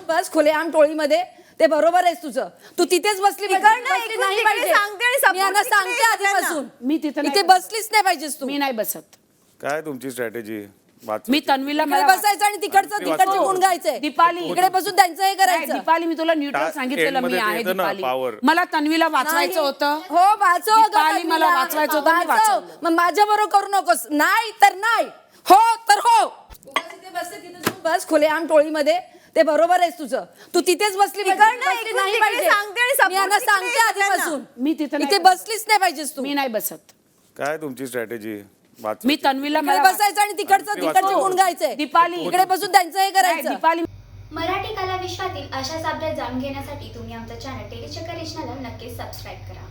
बस खुलेआम टोळीमध्ये ते बरोबर आहेस तुझं. तू तिथेच बसली नाही पाहिजे. मी यांना सांगते आधीपासून मी तिथे बसलीच नाही पाहिजेस तू. मी नाही बसत. काय तुमची स्ट्रॅटेजी? मी तन्वीला बसायचं आणि तिकडचे गुण गायचंय. दीपाली इकडे बसून त्यांचं हे करायचं. दीपाली मी तुला न्यूट्रल सांगितलेलं मी आहे दीपाली. power. मला तन्वीला वाचवायचं होतं. हो वाचव दीपाली मला वाचवायचं होतं, मी वाचवलं. मग माझ्या बरोबर करू नकोस. नाही तर नाही, हो तर हो. तिथे बसते तिथे जाऊन बस खुलेआम टोळीमध्ये ते बरोबर आहेस तुझं. तू तिथेच बसली नाही पाहिजे. मी यांना सांगते आधीपासून मी तिथे बसलीच नाही पाहिजेस तू. मी नाही बसत. काय तुमची स्ट्रॅटेजी? मी तन्वीला बसायचं आणि तिकडचे गुण गायचंय. दीपाली इकडे बसून त्यांचं हे करायचं. दीपाली मराठी कला विश्वातील अशाच अपडेट जाणून घेण्यासाठी तुम्ही आमचं चॅनल टेलीचक्कर रिजनला नक्कीच सबस्क्राईब करा.